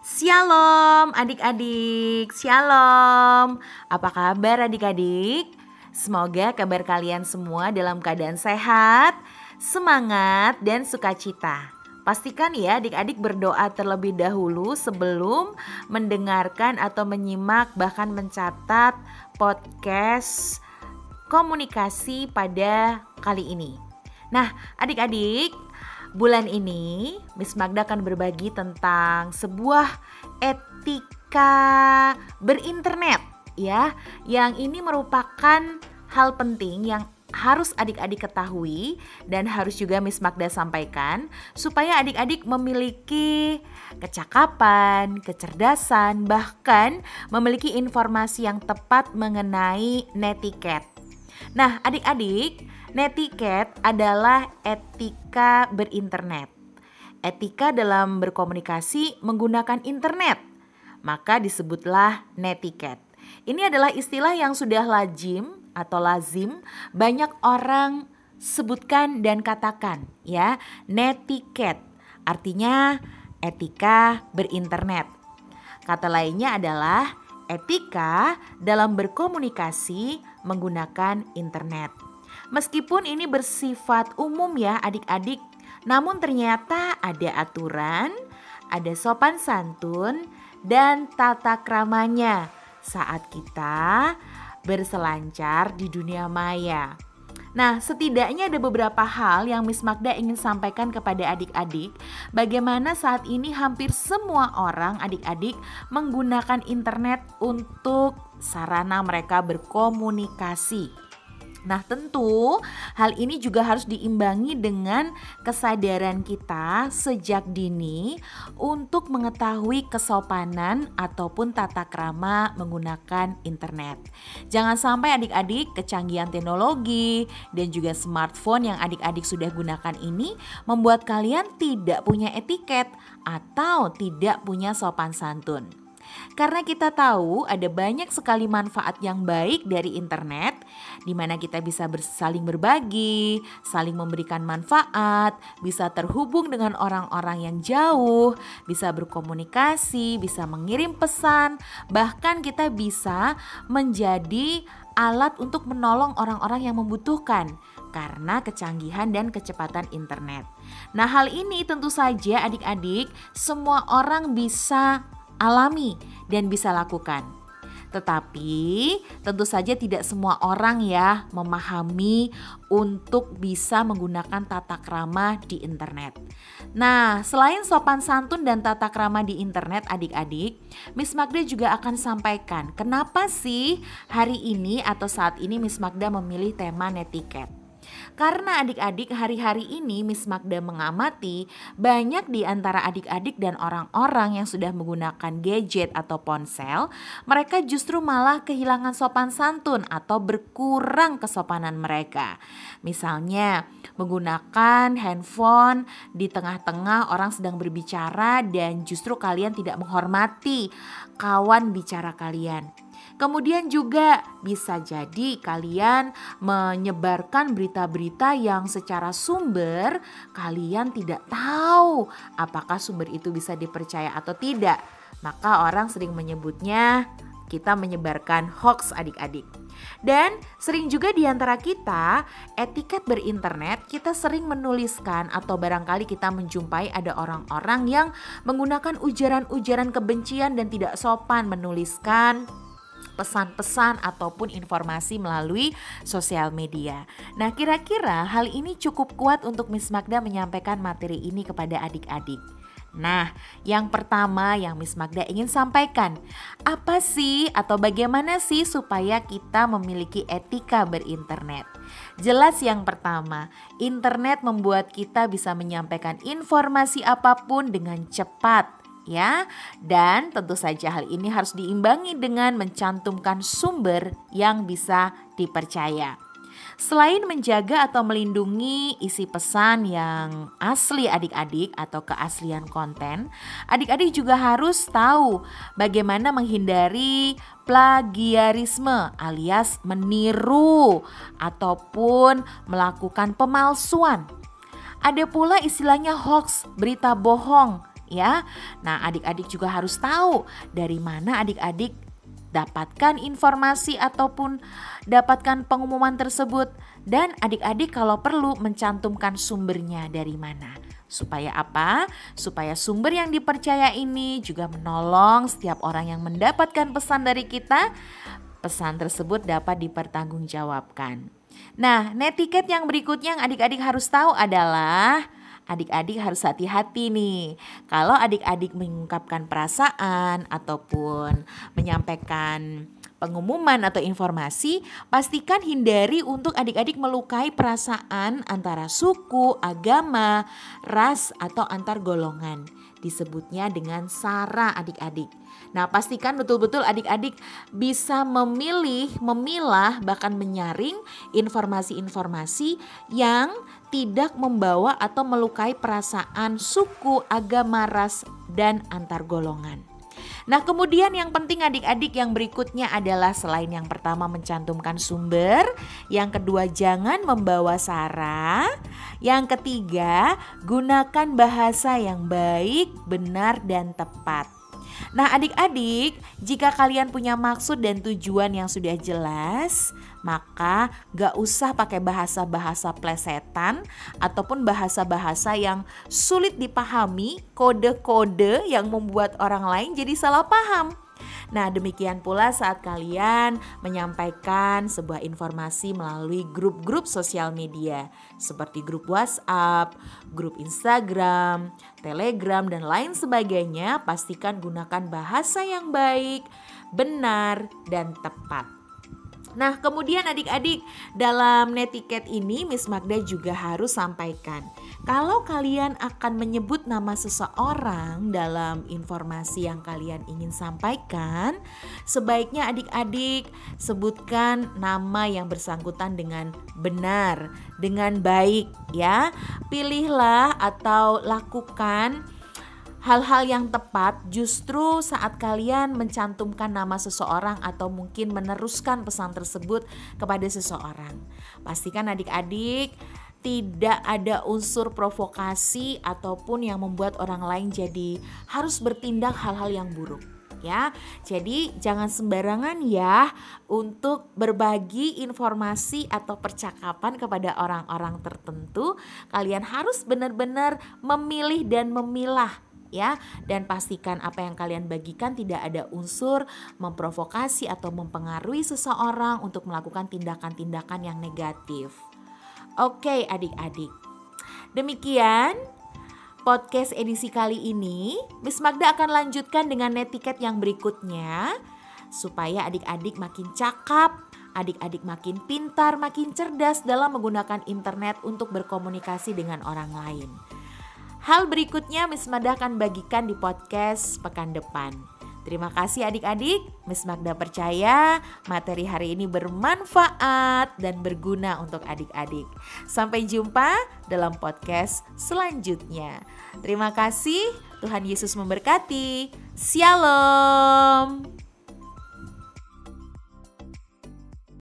Shalom adik-adik, shalom. Apa kabar adik-adik? Semoga kabar kalian semua dalam keadaan sehat, semangat, dan sukacita. Pastikan ya adik-adik berdoa terlebih dahulu sebelum mendengarkan atau menyimak bahkan mencatat podcast komunikasi pada kali ini. Nah adik-adik, bulan ini Miss Magda akan berbagi tentang sebuah etika berinternet ya. Yang ini merupakan hal penting yang harus adik-adik ketahui dan harus juga Miss Magda sampaikan supaya adik-adik memiliki kecakapan, kecerdasan, bahkan memiliki informasi yang tepat mengenai netiquette. Nah adik-adik, netiquette adalah etika berinternet. Etika dalam berkomunikasi menggunakan internet, maka disebutlah netiquette. Ini adalah istilah yang sudah lazim banyak orang sebutkan dan katakan ya. Netiquette artinya etika berinternet. Kata lainnya adalah etika dalam berkomunikasi menggunakan internet. Meskipun ini bersifat umum ya adik-adik, namun ternyata ada aturan, ada sopan santun, dan tata kramanya saat kita berselancar di dunia maya. Nah, setidaknya ada beberapa hal yang Miss Magda ingin sampaikan kepada adik-adik. Bagaimana saat ini hampir semua orang adik-adik menggunakan internet untuk sarana mereka berkomunikasi. Nah tentu hal ini juga harus diimbangi dengan kesadaran kita sejak dini untuk mengetahui kesopanan ataupun tata krama menggunakan internet. Jangan sampai adik-adik kecanggihan teknologi dan juga smartphone yang adik-adik sudah gunakan ini membuat kalian tidak punya etiket atau tidak punya sopan santun. Karena kita tahu ada banyak sekali manfaat yang baik dari internet, di mana kita bisa saling berbagi, saling memberikan manfaat, bisa terhubung dengan orang-orang yang jauh, bisa berkomunikasi, bisa mengirim pesan, bahkan kita bisa menjadi alat untuk menolong orang-orang yang membutuhkan karena kecanggihan dan kecepatan internet. Nah, hal ini tentu saja adik-adik semua orang bisa alami dan bisa lakukan. Tetapi tentu saja tidak semua orang ya memahami untuk bisa menggunakan tata krama di internet. Nah, selain sopan santun dan tata krama di internet adik-adik, Miss Magda juga akan sampaikan kenapa sih hari ini atau saat ini Miss Magda memilih tema netiquette. Karena adik-adik hari-hari ini Miss Magda mengamati banyak di antara adik-adik dan orang-orang yang sudah menggunakan gadget atau ponsel, mereka justru malah kehilangan sopan santun atau berkurang kesopanan mereka. Misalnya menggunakan handphone di tengah-tengah orang sedang berbicara dan justru kalian tidak menghormati kawan bicara kalian. Kemudian juga bisa jadi kalian menyebarkan berita-berita yang secara sumber kalian tidak tahu apakah sumber itu bisa dipercaya atau tidak. Maka orang sering menyebutnya kita menyebarkan hoax adik-adik. Dan sering juga di antara kita etiket berinternet kita sering menuliskan atau barangkali kita menjumpai ada orang-orang yang menggunakan ujaran-ujaran kebencian dan tidak sopan menuliskan pesan-pesan ataupun informasi melalui sosial media. Nah, kira-kira hal ini cukup kuat untuk Miss Magda menyampaikan materi ini kepada adik-adik. Nah, yang pertama yang Miss Magda ingin sampaikan, apa sih atau bagaimana sih supaya kita memiliki etika berinternet? Jelas yang pertama, internet membuat kita bisa menyampaikan informasi apapun dengan cepat. Ya, dan tentu saja hal ini harus diimbangi dengan mencantumkan sumber yang bisa dipercaya. Selain menjaga atau melindungi isi pesan yang asli adik-adik atau keaslian konten, adik-adik juga harus tahu bagaimana menghindari plagiarisme alias meniru ataupun melakukan pemalsuan. Ada pula istilahnya hoax, berita bohong ya. Nah, adik-adik juga harus tahu dari mana adik-adik dapatkan informasi ataupun dapatkan pengumuman tersebut, dan adik-adik kalau perlu mencantumkan sumbernya dari mana. Supaya apa? Supaya sumber yang dipercaya ini juga menolong setiap orang yang mendapatkan pesan dari kita, pesan tersebut dapat dipertanggungjawabkan. Nah, netiquette yang berikutnya yang adik-adik harus tahu adalah adik-adik harus hati-hati nih. Kalau adik-adik mengungkapkan perasaan ataupun menyampaikan pengumuman atau informasi, pastikan hindari untuk adik-adik melukai perasaan antara suku, agama, ras, atau antar golongan. Disebutnya dengan sara adik-adik. Nah, pastikan betul-betul adik-adik bisa memilah, bahkan menyaring informasi-informasi yang tidak membawa atau melukai perasaan suku, agama, ras, dan antar golongan. Nah, kemudian yang penting adik-adik yang berikutnya adalah selain yang pertama mencantumkan sumber, yang kedua jangan membawa sara, yang ketiga gunakan bahasa yang baik, benar, dan tepat. Nah, adik-adik, jika kalian punya maksud dan tujuan yang sudah jelas, maka gak usah pakai bahasa-bahasa plesetan ataupun bahasa-bahasa yang sulit dipahami, kode-kode yang membuat orang lain jadi salah paham. Nah, demikian pula saat kalian menyampaikan sebuah informasi melalui grup-grup sosial media seperti grup WhatsApp, grup Instagram, Telegram, dan lain sebagainya, pastikan gunakan bahasa yang baik, benar, dan tepat. Nah, kemudian adik-adik, dalam netiquette ini Miss Magda juga harus sampaikan, kalau kalian akan menyebut nama seseorang dalam informasi yang kalian ingin sampaikan, sebaiknya adik-adik sebutkan nama yang bersangkutan dengan benar, dengan baik ya. Pilihlah atau lakukan hal-hal yang tepat justru saat kalian mencantumkan nama seseorang atau mungkin meneruskan pesan tersebut kepada seseorang. Pastikan adik-adik tidak ada unsur provokasi ataupun yang membuat orang lain jadi harus bertindak hal-hal yang buruk. Ya, jadi jangan sembarangan ya untuk berbagi informasi atau percakapan kepada orang-orang tertentu. Kalian harus benar-benar memilih dan memilah ya, dan pastikan apa yang kalian bagikan tidak ada unsur memprovokasi atau mempengaruhi seseorang untuk melakukan tindakan-tindakan yang negatif. Oke adik-adik, demikian podcast edisi kali ini. Miss Magda akan lanjutkan dengan netiquette yang berikutnya supaya adik-adik makin cakap, adik-adik makin pintar, makin cerdas dalam menggunakan internet untuk berkomunikasi dengan orang lain. Hal berikutnya Miss Magda akan bagikan di podcast pekan depan. Terima kasih adik-adik. Miss Magda percaya materi hari ini bermanfaat dan berguna untuk adik-adik. Sampai jumpa dalam podcast selanjutnya. Terima kasih. Tuhan Yesus memberkati. Shalom.